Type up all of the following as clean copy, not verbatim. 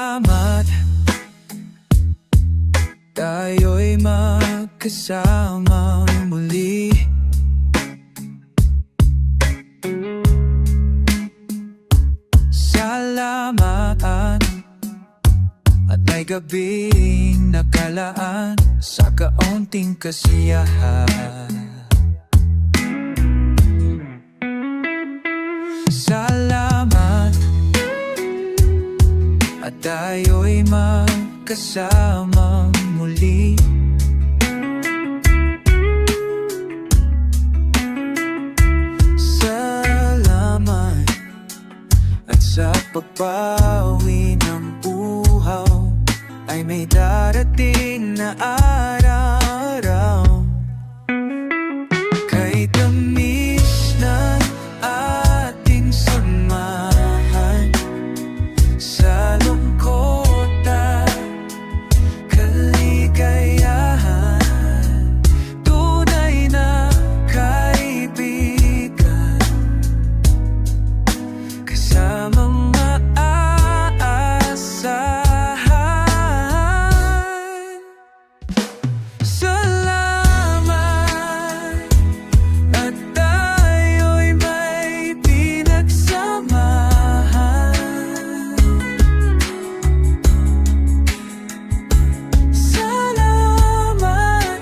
Salamat, tayo'y magkasama muli. Salamat at may gabing nakalaan sa kaunting kasiyahan. Salamat at tayo'y magkasama muli. Salamat at sa pagbawi ng uhaw ay may darating na araw. Kay tamis ng ating samahan sa lungkot at kaligayahan, tunay na kaibigan, kasamang maaasahan. Salamat at tayo'y may pinagsamahan. Salamat,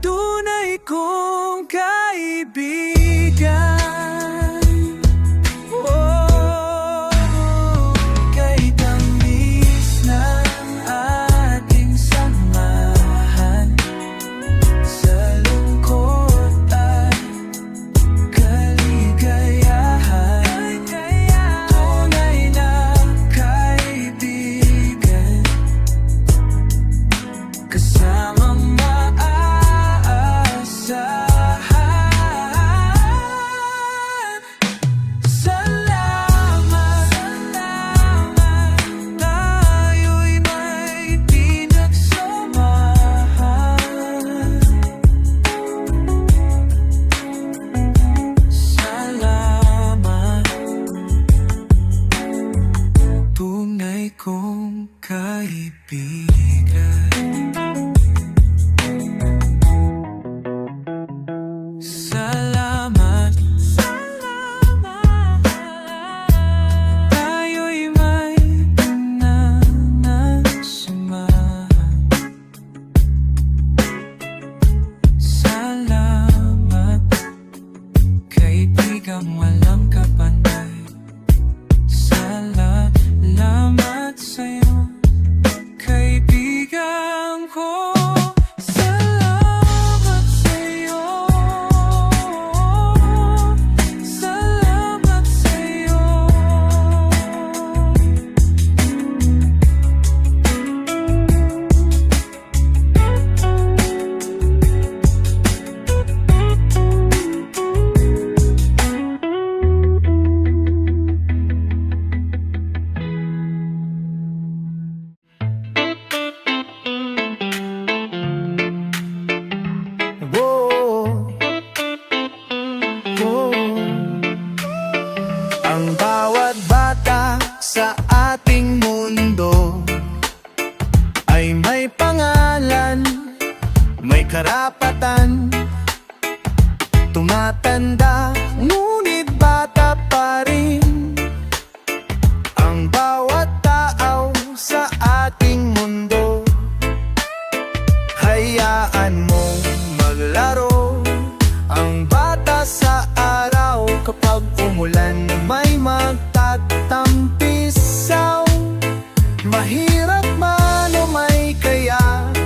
tunay kong kaibigan. Kay tamis ng ating samahan sa lungkot at kaligayahan, tunay na kaibigan, kasamang maaasahan. Salamat, tayo'y may pinagsamahan. Salamat, tunay kong kaibigan. Salamat, tayo'y may pinagsamahan. Salamat, kaibigang walang kapantay. Salamat sa'yo, kaibigan ko. Salamat sa'yo, salamat sa'yo. Ang bawat bata sa ating mundo ay may pangalan, may karapatan. Tumatanda, ngunit bata pa rin. Ang bawat tao sa ating mundo, hayaan mong maglaro. Ang bata sa araw, kapag umulan may magtatampisaw. Mahirap man o may kaya,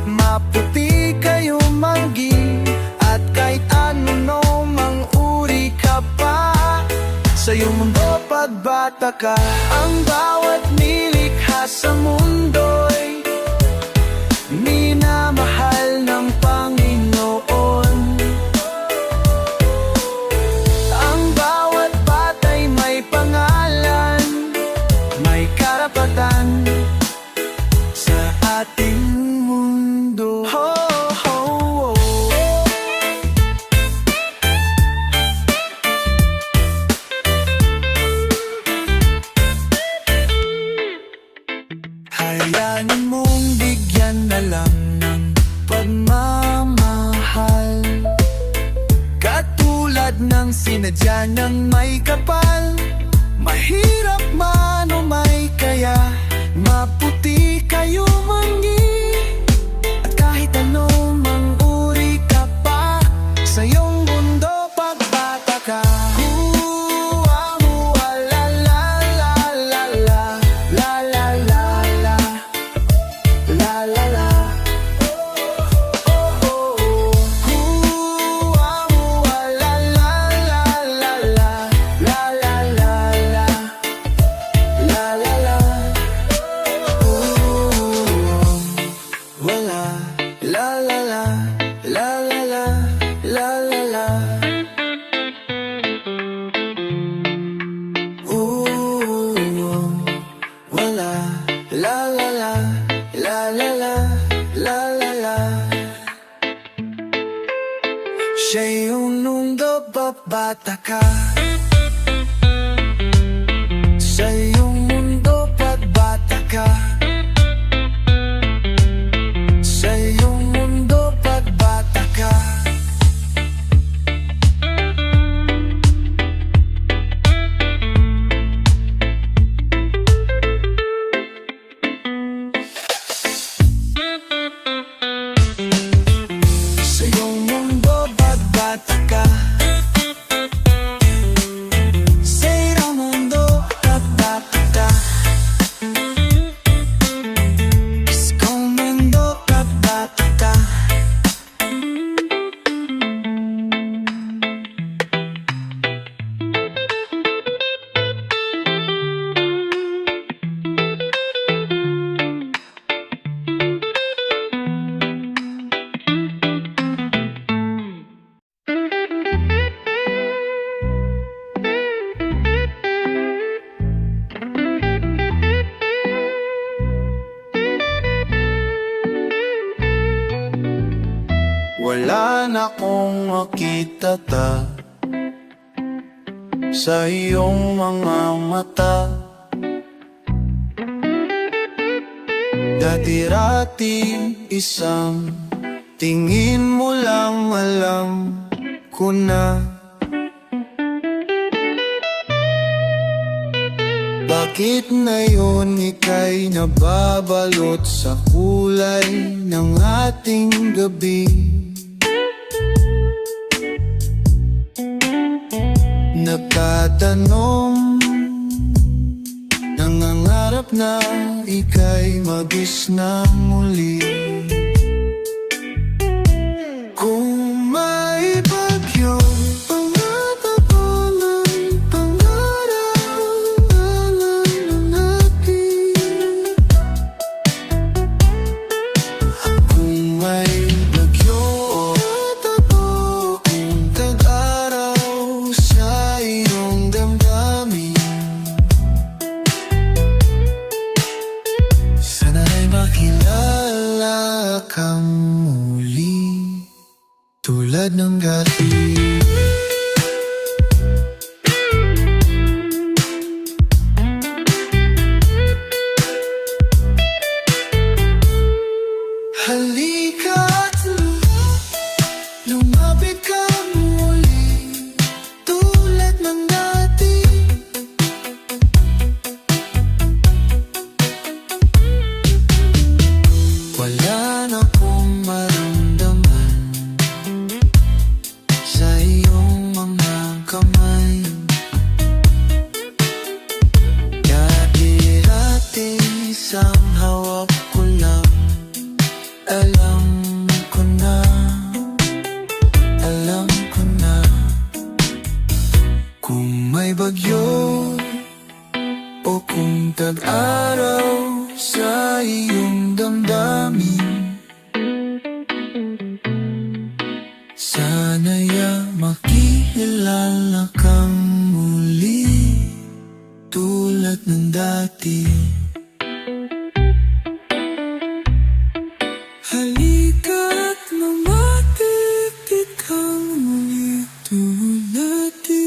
maputi kayo manggi, at kahit ano mang uri ka pa. Sa iyong mundo pagbata ka, ang bawat nilikha sa mundo'y minamahal ng Panginoon. Ang bawat bata'y may pangalan, may karapatan sa ating mundo. Ho, ho, ho. Kayanin mong bigyan na lang ng pagmamahal, katulad ng sinadya ng may kapal. Mahirap man o may kaya, maputi kayo mangi. At kahit ano mang uri ka pa, sa iyong mundo pagbata ka. Hua, hua, la la la la la, la la la la, la la la. Oh, oh, oh. Hua, hua, la la la la la, la la la la, la la la. Wala, la la la, la la la, la la la. Wala, la la la, la la la, la la la. Siya'y yung mundo babata ka, sa iyong mundo pagbata ka, sa iyong mundo pagbata ka. Sa iyong mundo pagbata ka, sa iyong mundo pagbata ka, sa iyong mundo pagbata ka. Wala na akong makita ta sa iyong mga mata. Dati-rati isang tingin mo lang alam ko na. Bakit ngayon ika'y nababalot sa kulay ng ating gabi? Nagtatanong, nangangarap na ika'y magisna muli. Kung may bagyo, pangatapalan, pangaralan natin. Kung may bagyo, kung tag-araw sa iyong damdamin, sana'y makilala kang muli, tulad ng dati. Halika't lumapit ka muli, tulad ng dati. Wala na akong maramdaman sa iyong mga kamay. Dati-rati isang hawak ko lang, alam ko na, alam ko na. Kung may bagyo o kung tag-araw sa iyong damdamin, sana'y makilala kang muli, tulad ng dati. Halika't lumapit ikaw muli, tulad dati.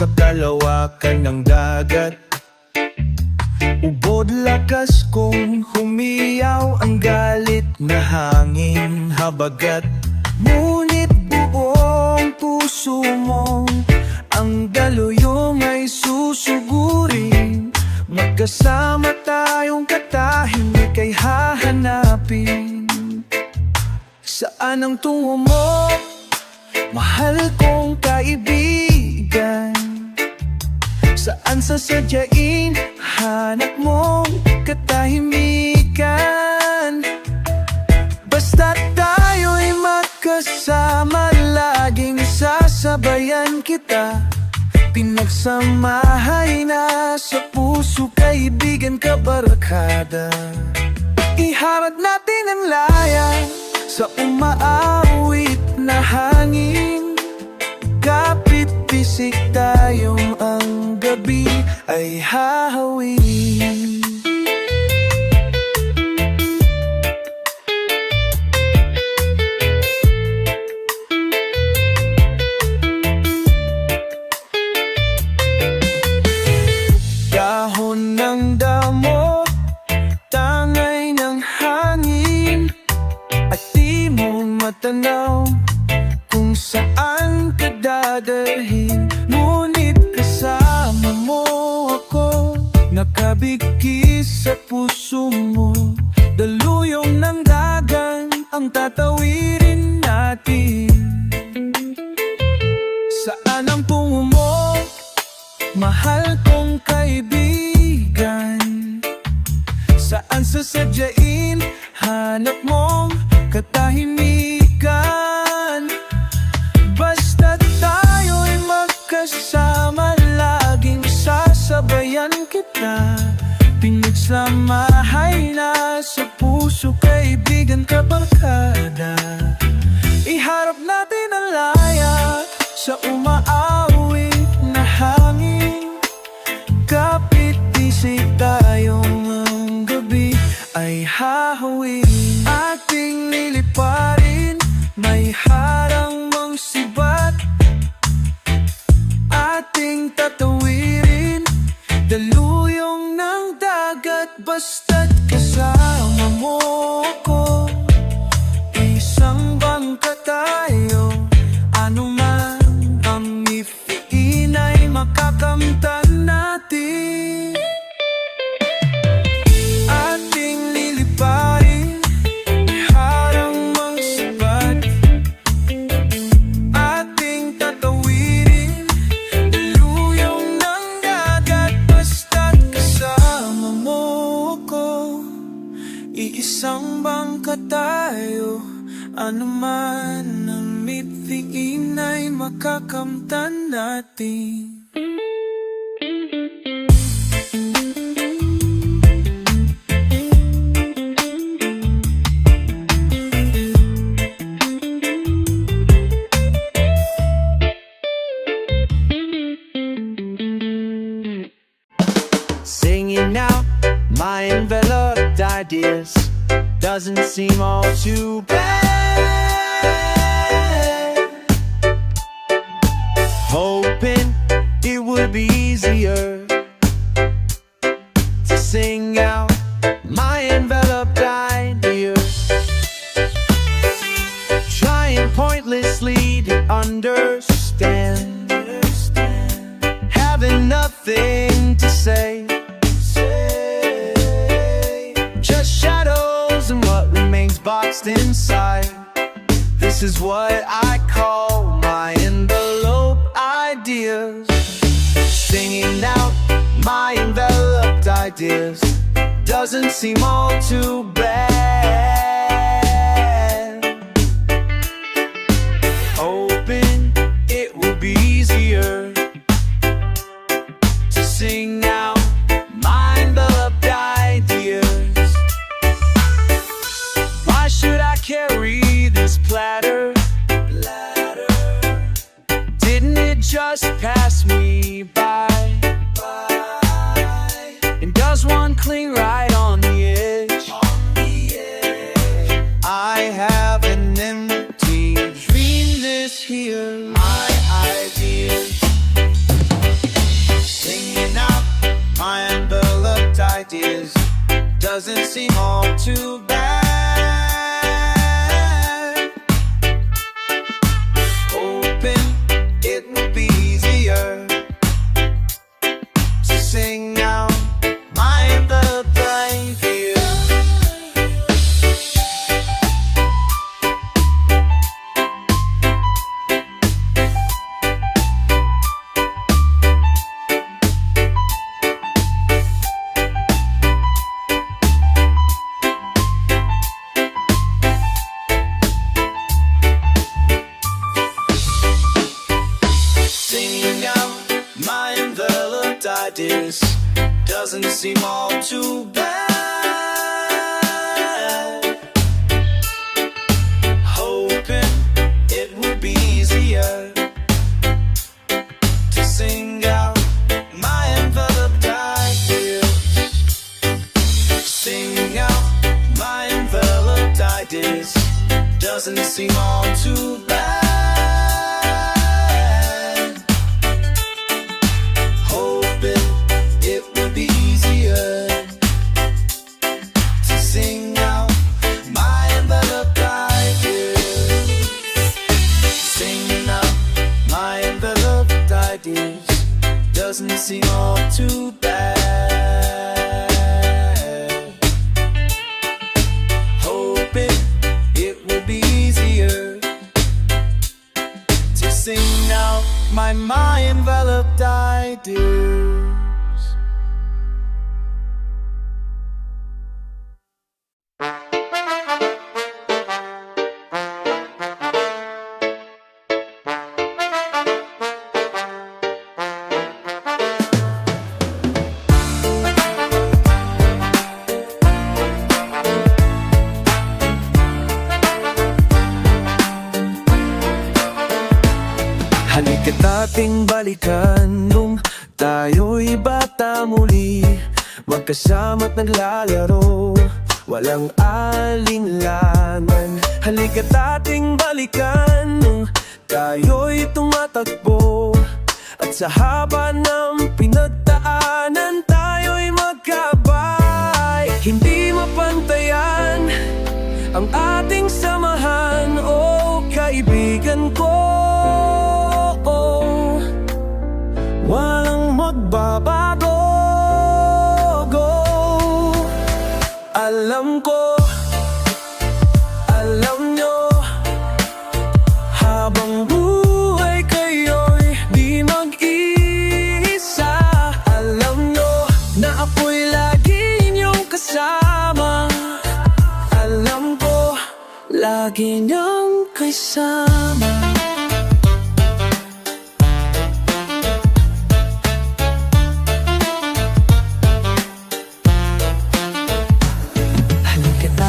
sa kalawakan ng dagat. Ubod lakas kung humiyaw ang galit na hangin habagat. Ngunit buong puso mo ang daluyong ay susugurin. Magkasama tayong katahimik ay hahanapin. Saan ang tungo mo, mahal kong kaibigan? Saan sasadyain hanap mong katahimikan? Basta tayo'y magkasama, laging sasabayan kita. Pinagsamahay na sa puso, kaibigan ka barkada. Iharap natin ang laya sa umaawit na hangin. Kapit bisig tayong ang gabi ay hahawin. Dahon ng damo, tangay ng hangin, at di mo matanaw kung saan ka dadalhin. Ngunit kasama mo ako, nakabigkis sa puso mo. Daluyong ng dagan ang tatawirin natin. Saan ang tungo mo, mahal kong kaibigan? Saan sasadyain hanap mong katahimikan? Basta tayo'y magkasama, laging sasabayan kita. Pinagsamahay na sa puso, kaibigan ka barkada. Iharap natin ang laya sa umaawit na hangin. Kapit bisig tayong ang gabi ay hahawin. Ating liliparin, may harang mang sibat. Ating tatawirin, daluyong ng dagat. Basta't kasama mo ko, isang bangka tayo. Ano man ang ifiin ay makakamtan natin. Ating liliparin, harang mang sibat. Ating tatawirin, daluyong ng dagat. Basta't kasama mo ko, iisang bangka tayo. Ano man ang mithiin ay makakamtan natin. Singing out my enveloped ideas doesn't seem all too bad. Hoping it would be easier to sing out my enveloped ideas. Trying pointlessly to understand, having nothing to say. Just shadows and what remains boxed inside. This is what I call my envelope ideas. Singing out my enveloped ideas doesn't seem all too bad. Hoping it will be easier to sing out my enveloped ideas. Why should I carry this platter? Didn't it just pass me by? And does one cling right on the edge? I have an empty dream, this here my ideas. doesn't seem all too bad. Hoping it would be easier to sing out my envelope right here. Singing out my enveloped ideas doesn't seem all too bad. Hoping it would be easier to sing out my enveloped ideas. Singing out my enveloped ideas doesn't seem all too bad. Hoping it would be easier to sing out my enveloped ideas. Singing out my enveloped ideas doesn't seem all too bad. Hoping it would be easier to sing out my enveloped ideas. Halika't ating balikan nung tayo'y bata muli, magkasama't naglalaro, walang alinlangan. Halika't ating balikan nung tayo'y tumatakbo, at sa haba ng pinagdaanan tayo'y magkabay. Hindi mapantayan ang ating samahan, o kaibigan ko. Walang magbabago. Alam ko, alam nyo, habang buhay kayo'y di mag-iisa. Alam nyo na ako'y lagi niyong kasama. Alam ko, lagi niyong kasama.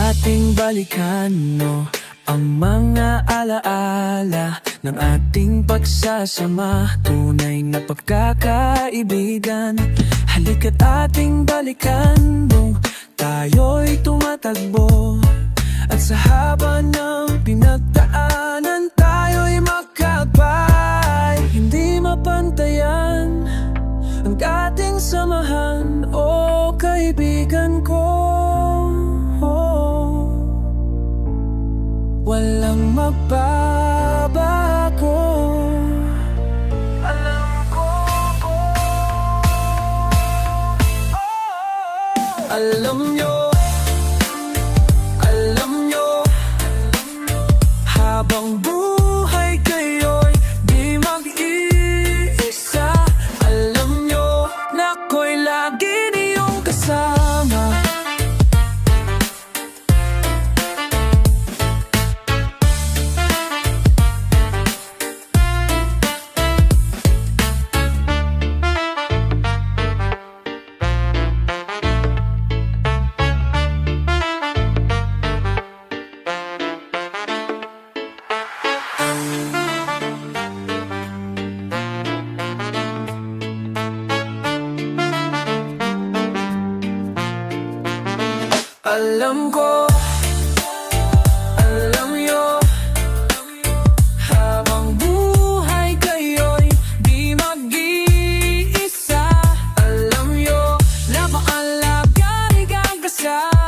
Ating balikan mo ang mga alaala ng ating pagsasama, tunay na pagkakaibigan. Halika't ating balikan mo, tayo'y tumatakbo, at sa haba ng pinagdaanan tayo'y magkabay. Hindi mapantayan ang ating samahan, o kaibigan ko. Walang magbabago. Alam ko. Alam nyo, habang buhay kayo'y di mag-iisa. Alam nyo na ako'y lagi niyong kasama. Alam ko, alam nyo, habang buhay kayo'y di mag-iisa. Alam nyo na maalaga kang kasama.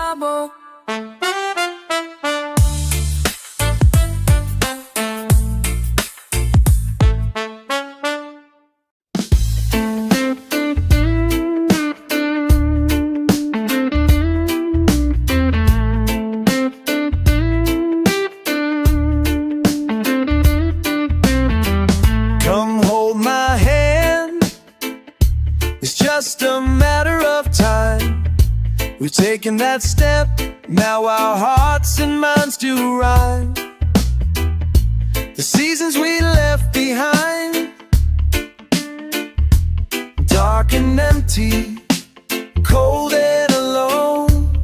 We've taken that step, now our hearts and minds do right. The seasons we left behind, dark and empty, cold and alone.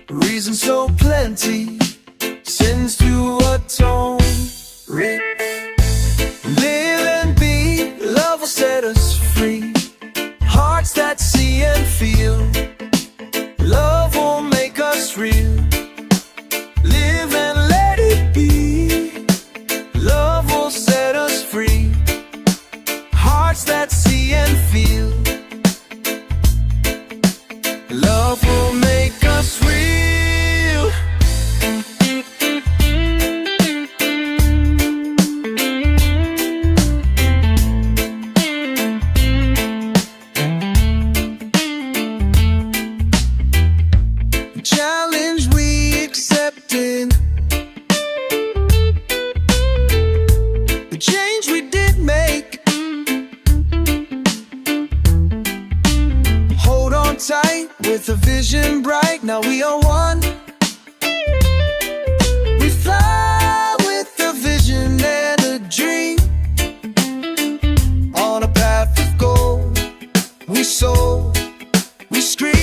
Reasons so plenty, sins to atone. Live and be, love will set us free. Hearts that see and feel, love will make us real. Live and let it be, love will set us free. Hearts that see and feel, love will make us real. Challenge we accepted, the change we did make. Hold on tight with a vision bright, now we are one. We fly with a vision and a dream, on a path of gold. We soar, we scream.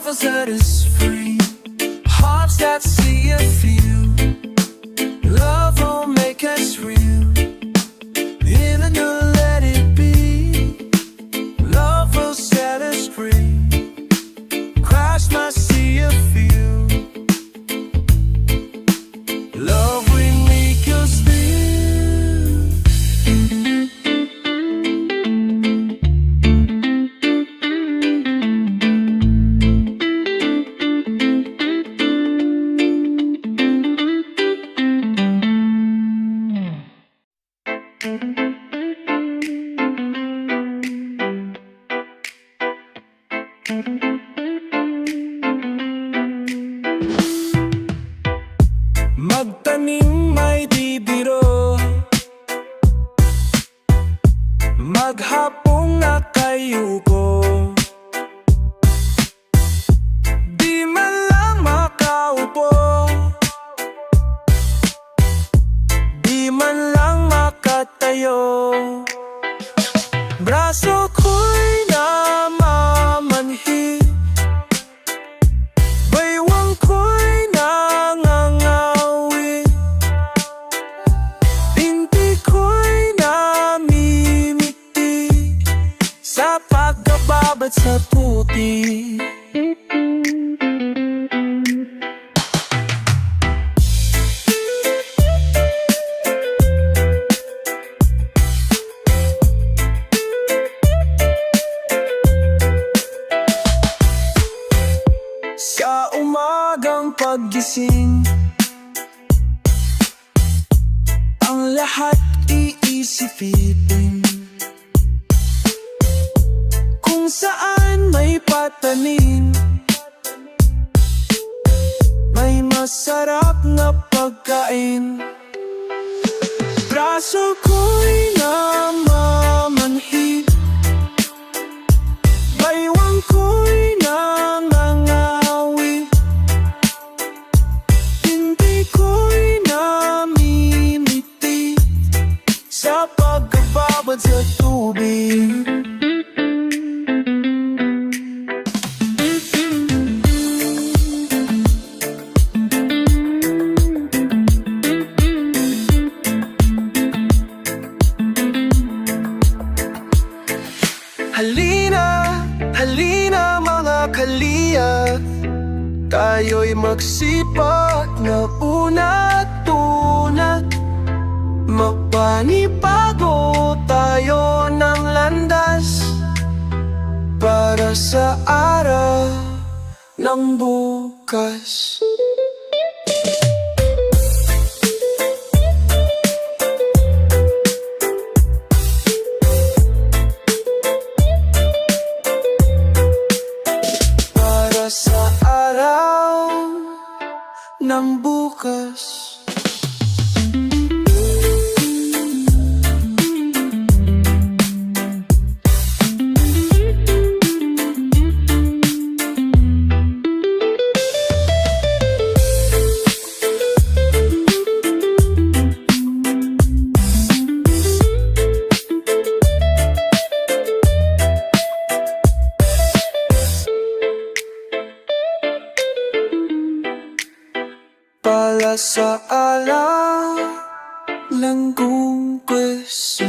Set us free, hearts that see and feel, love will make us real. Live and let it be, love will set us free. Christ must see and feel, love will make us feel. Magtanim may di biro, maghapong nakayuko, di man lang makaupo, di man lang makatayo. Braso ko'y namamanhid, baywang ko'y nangangawit, binti ko'y namimiti sa pagkababad sa puti. Sa umagang paggising, ang lahat iisipin, kung saan may patanim, may masarap na pagkain. Braso ko'y namamanhid, baywang ko'y nangangawit, hindi ko'y namimiti sa pagkababad sa tubig. tayo'y magsipag na una't una. Mapanibago tayo ng landas para sa araw ng bukas. Para sa araw ng bukas. Pala sa ala langgong kwesa.